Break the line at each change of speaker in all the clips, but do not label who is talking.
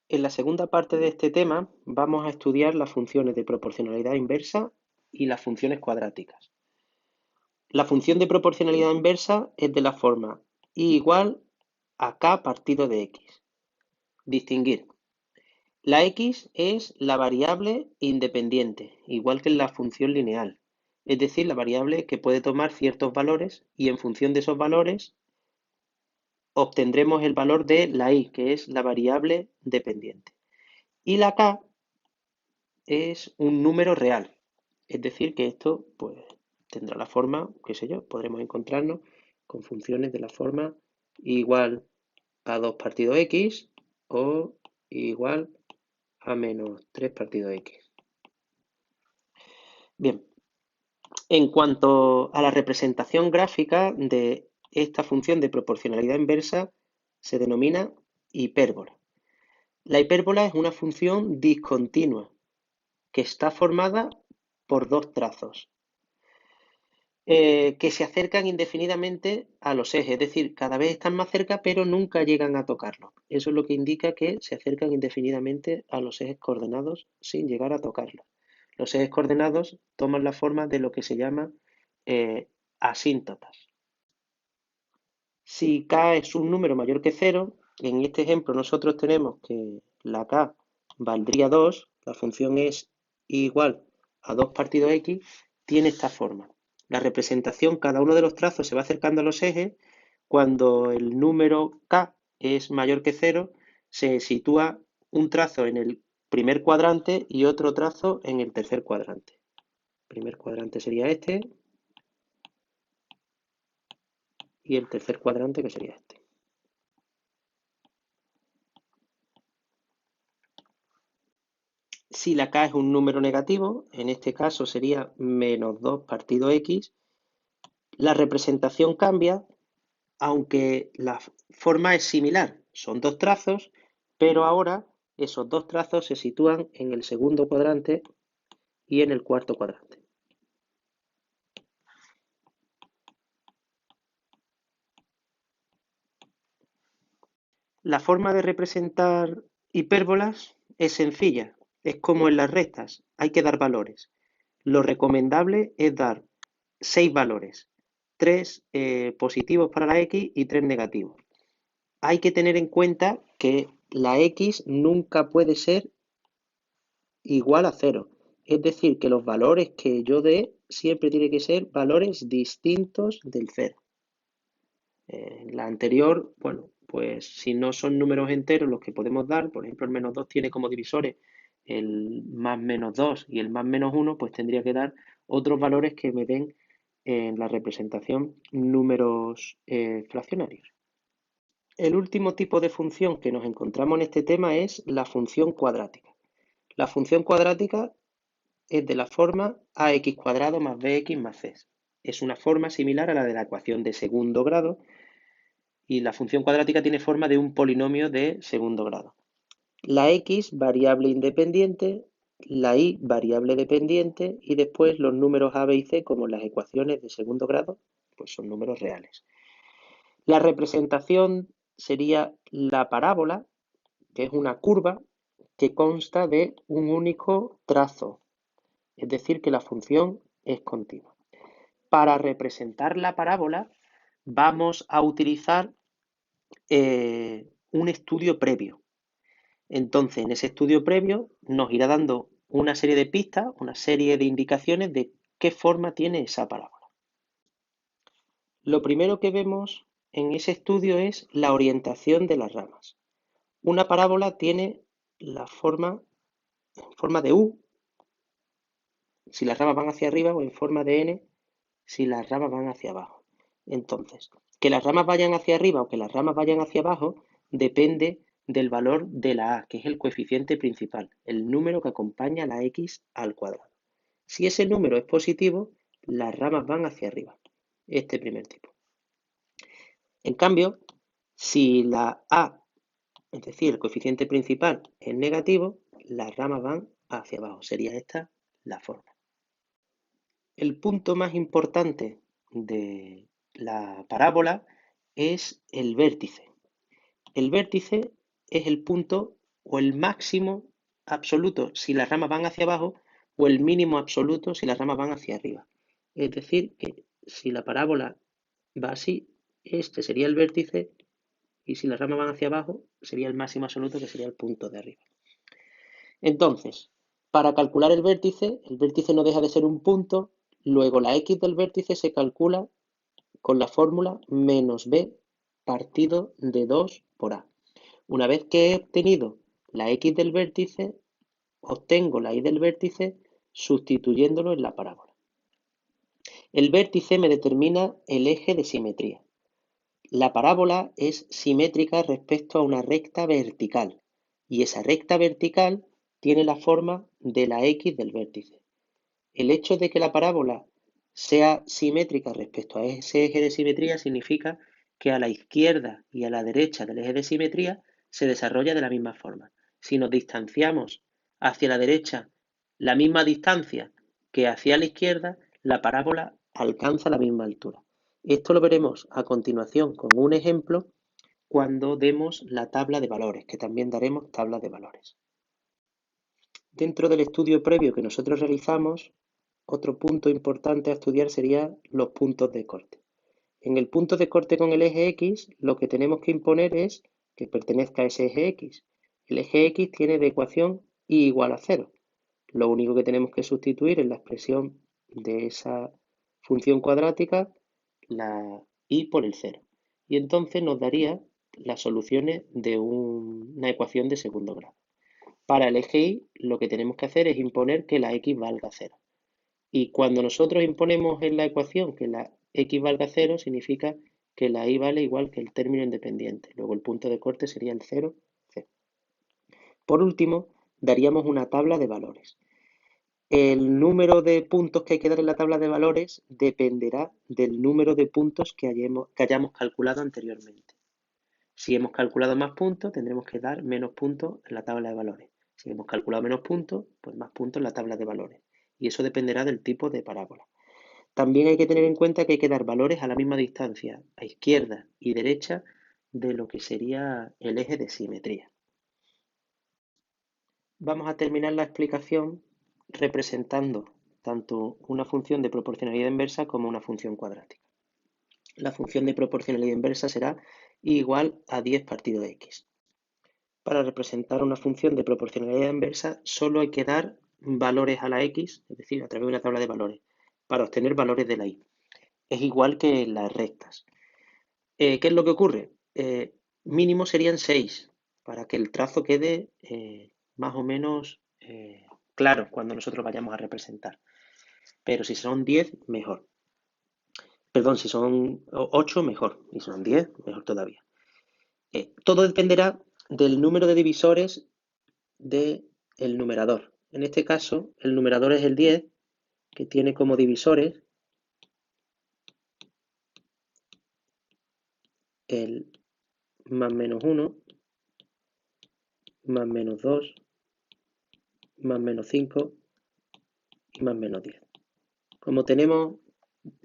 En la segunda parte de este tema vamos a estudiar las funciones de proporcionalidad inversa y las funciones cuadráticas. La función de proporcionalidad inversa es de la forma y igual a k partido de x. Distinguir. La x es la variable independiente, igual que en la función lineal, es decir, la variable que puede tomar ciertos valores y en función de esos valores obtendremos el valor de la y, que es la variable dependiente. Y la k es un número real. Es decir, que esto pues, tendrá la forma, qué sé yo, podremos encontrarnos con funciones de la forma igual a 2 partido x o igual a menos 3 partido x. Bien, en cuanto a la representación gráfica de esta función de proporcionalidad inversa, se denomina hipérbola. La hipérbola es una función discontinua que está formada por dos trazos que se acercan indefinidamente a los ejes, es decir, cada vez están más cerca, pero nunca llegan a tocarlos. Eso es lo que indica que se acercan indefinidamente a los ejes coordenados sin llegar a tocarlos. Los ejes coordenados toman la forma de lo que se llama asíntotas. Si k es un número mayor que 0, en este ejemplo nosotros tenemos que la k valdría 2, la función es igual a 2 partido x, tiene esta forma. La representación, cada uno de los trazos se va acercando a los ejes. Cuando el número k es mayor que 0, se sitúa un trazo en el primer cuadrante y otro trazo en el tercer cuadrante. El primer cuadrante sería este y el tercer cuadrante que sería este. Si la k es un número negativo, en este caso sería menos 2 partido x, la representación cambia, aunque la forma es similar. Son dos trazos, pero ahora esos dos trazos se sitúan en el segundo cuadrante y en el cuarto cuadrante. La forma de representar hipérbolas es sencilla, es como en las rectas, hay que dar valores. Lo recomendable es dar 6 valores, 3 positivos para la x y 3 negativos. Hay que tener en cuenta que la x nunca puede ser igual a 0. Es decir, que los valores que yo dé siempre tienen que ser valores distintos del 0. La anterior, bueno, pues si no son números enteros los que podemos dar, por ejemplo el menos 2 tiene como divisores el más menos 2 y el más menos 1, pues tendría que dar otros valores que me den en la representación números fraccionarios. El último tipo de función que nos encontramos en este tema es la función cuadrática. La función cuadrática es de la forma ax cuadrado más bx más c. Es una forma similar a la de la ecuación de segundo grado y la función cuadrática tiene forma de un polinomio de segundo grado. La x variable independiente, la y variable dependiente y después los números a, b y c como las ecuaciones de segundo grado, pues son números reales. La representación sería la parábola, que es una curva que consta de un único trazo, es decir, que la función es continua. Para representar la parábola vamos a utilizar un estudio previo. Entonces, en ese estudio previo nos irá dando una serie de pistas, una serie de indicaciones de qué forma tiene esa parábola. Lo primero que vemos en ese estudio es la orientación de las ramas. Una parábola tiene la forma de U si las ramas van hacia arriba o en forma de N si las ramas van hacia abajo. Entonces, que las ramas vayan hacia arriba o que las ramas vayan hacia abajo depende del valor de la a, que es el coeficiente principal, el número que acompaña a la x al cuadrado. Si ese número es positivo, las ramas van hacia arriba. Este primer tipo. En cambio, si la a, es decir, el coeficiente principal es negativo, las ramas van hacia abajo. Sería esta la forma. El punto más importante de la parábola es el vértice. El vértice es el punto o el máximo absoluto si las ramas van hacia abajo o el mínimo absoluto si las ramas van hacia arriba. Es decir, que si la parábola va así, este sería el vértice y si las ramas van hacia abajo sería el máximo absoluto que sería el punto de arriba. Entonces, para calcular el vértice no deja de ser un punto, luego la x del vértice se calcula con la fórmula menos b partido de 2 por a. Una vez que he obtenido la x del vértice, obtengo la y del vértice sustituyéndolo en la parábola. El vértice me determina el eje de simetría. La parábola es simétrica respecto a una recta vertical y esa recta vertical tiene la forma de la x del vértice. El hecho de que la parábola sea simétrica respecto a ese eje de simetría significa que a la izquierda y a la derecha del eje de simetría se desarrolla de la misma forma. Si nos distanciamos hacia la derecha la misma distancia que hacia la izquierda, la parábola alcanza la misma altura. Esto lo veremos a continuación con un ejemplo cuando demos la tabla de valores, que también daremos tabla de valores. Dentro del estudio previo que nosotros realizamos, otro punto importante a estudiar sería los puntos de corte. En el punto de corte con el eje X, lo que tenemos que imponer es que pertenezca a ese eje X. El eje X tiene de ecuación y igual a 0. Lo único que tenemos que sustituir en la expresión de esa función cuadrática la y por el 0. Y entonces nos daría las soluciones de una ecuación de segundo grado. Para el eje Y, lo que tenemos que hacer es imponer que la x valga 0. Y cuando nosotros imponemos en la ecuación que la x valga 0, significa que la y vale igual que el término independiente. Luego el punto de corte sería el 0, 0. Por último, daríamos una tabla de valores. El número de puntos que hay que dar en la tabla de valores dependerá del número de puntos que hayamos calculado anteriormente. Si hemos calculado más puntos, tendremos que dar menos puntos en la tabla de valores. Si hemos calculado menos puntos, pues más puntos en la tabla de valores. Y eso dependerá del tipo de parábola. También hay que tener en cuenta que hay que dar valores a la misma distancia, a izquierda y derecha, de lo que sería el eje de simetría. Vamos a terminar la explicación representando tanto una función de proporcionalidad inversa como una función cuadrática. La función de proporcionalidad inversa será igual a 10 partido de x. Para representar una función de proporcionalidad inversa solo hay que dar valores a la x, es decir, a través de una tabla de valores, para obtener valores de la y. Es igual que en las rectas. ¿Qué es lo que ocurre? Mínimo serían 6, para que el trazo quede más o menos claro cuando nosotros vayamos a representar. Pero si son 10, mejor. Perdón, si son 8, mejor. Y si son 10, mejor todavía. Todo dependerá del número de divisores del numerador. En este caso, el numerador es el 10, que tiene como divisores el más menos 1, más menos 2, más menos 5 y más menos 10. Como tenemos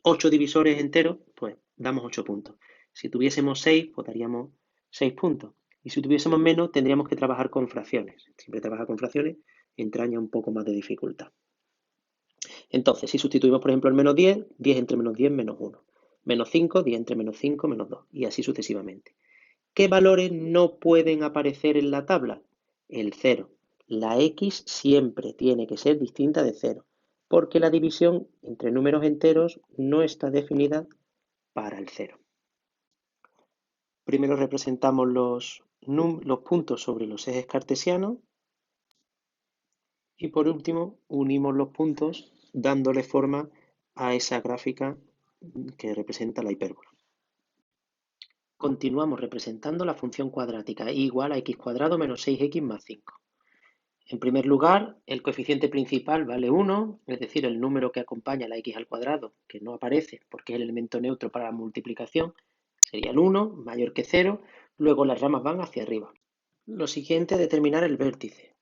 8 divisores enteros, pues damos 8 puntos. Si tuviésemos 6, pues daríamos 6 puntos. Y si tuviésemos menos, tendríamos que trabajar con fracciones. Siempre trabajar con fracciones entraña un poco más de dificultad. Entonces, si sustituimos, por ejemplo, el menos 10, 10 entre menos 10, menos 1. Menos 5, 10 entre menos 5, menos 2. Y así sucesivamente. ¿Qué valores no pueden aparecer en la tabla? El 0. La x siempre tiene que ser distinta de 0, porque la división entre números enteros no está definida para el 0. Primero representamos los puntos sobre los ejes cartesianos y por último unimos los puntos dándole forma a esa gráfica que representa la hipérbola. Continuamos representando la función cuadrática igual a x cuadrado menos 6x más 5. En primer lugar, el coeficiente principal vale 1, es decir, el número que acompaña a la x al cuadrado, que no aparece porque es el elemento neutro para la multiplicación, sería el 1, mayor que 0, luego las ramas van hacia arriba. Lo siguiente es determinar el vértice.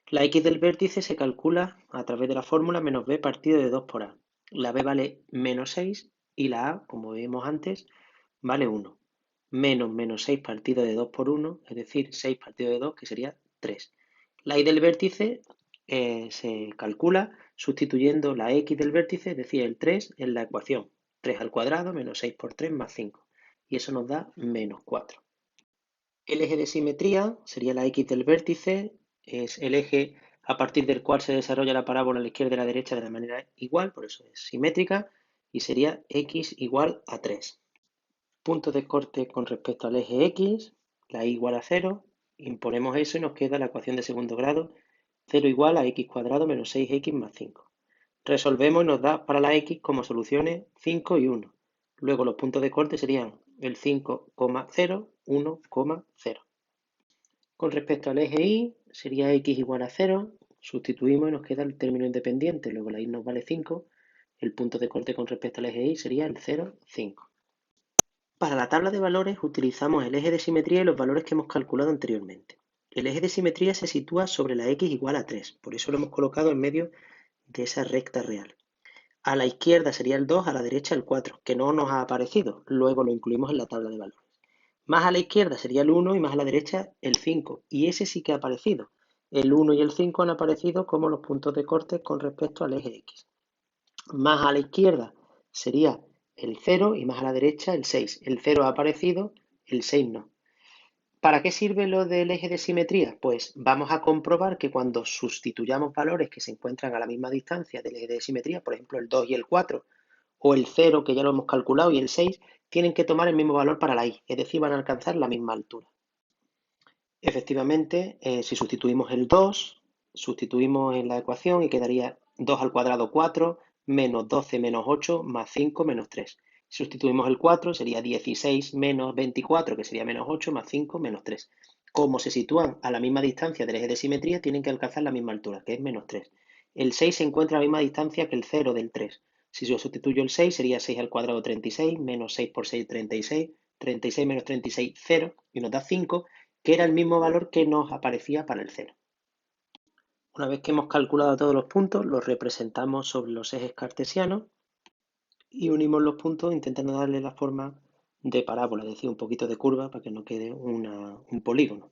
La x del vértice se calcula a través de la fórmula menos b partido de 2 por a. La b vale menos 6 y la a, como vimos antes, vale 1. Menos 6 partido de 2 por 1, es decir, 6 partido de 2, que sería 3. La y del vértice se calcula sustituyendo la x del vértice, es decir, el 3, en la ecuación. 3 al cuadrado menos 6 por 3 más 5. Y eso nos da menos 4. El eje de simetría sería la x del vértice, es el eje a partir del cual se desarrolla la parábola a la izquierda y a la derecha de la manera igual, por eso es simétrica, y sería x igual a 3. Punto de corte con respecto al eje x, la y igual a 0, imponemos eso y nos queda la ecuación de segundo grado, 0 igual a x cuadrado menos 6x más 5. Resolvemos y nos da para la x como soluciones 5 y 1. Luego los puntos de corte serían el 5,0, 1,0. Con respecto al eje y, sería x igual a 0, sustituimos y nos queda el término independiente, luego la y nos vale 5, el punto de corte con respecto al eje y sería el 0, 5. Para la tabla de valores utilizamos el eje de simetría y los valores que hemos calculado anteriormente. El eje de simetría se sitúa sobre la x igual a 3, por eso lo hemos colocado en medio de esa recta real. A la izquierda sería el 2, a la derecha el 4, que no nos ha aparecido, luego lo incluimos en la tabla de valores. Más a la izquierda sería el 1 y más a la derecha el 5, y ese sí que ha aparecido. El 1 y el 5 han aparecido como los puntos de corte con respecto al eje x. Más a la izquierda sería el 0 y más a la derecha el 6. El 0 ha aparecido, el 6 no. ¿Para qué sirve lo del eje de simetría? Pues vamos a comprobar que cuando sustituyamos valores que se encuentran a la misma distancia del eje de simetría, por ejemplo el 2 y el 4, o el 0 que ya lo hemos calculado y el 6, tienen que tomar el mismo valor para la y, es decir, van a alcanzar la misma altura. Efectivamente, si sustituimos el 2, sustituimos en la ecuación y quedaría 2 al cuadrado 4, menos 12 menos 8, más 5 menos 3. Si sustituimos el 4, sería 16 menos 24, que sería menos 8, más 5 menos 3. Como se sitúan a la misma distancia del eje de simetría, tienen que alcanzar la misma altura, que es menos 3. El 6 se encuentra a la misma distancia que el 0 del 3. Si yo sustituyo el 6, sería 6 al cuadrado 36, menos 6 por 6, 36, 36 menos 36, 0, y nos da 5, que era el mismo valor que nos aparecía para el 0. Una vez que hemos calculado todos los puntos, los representamos sobre los ejes cartesianos y unimos los puntos intentando darle la forma de parábola, es decir, un poquito de curva para que no quede un polígono.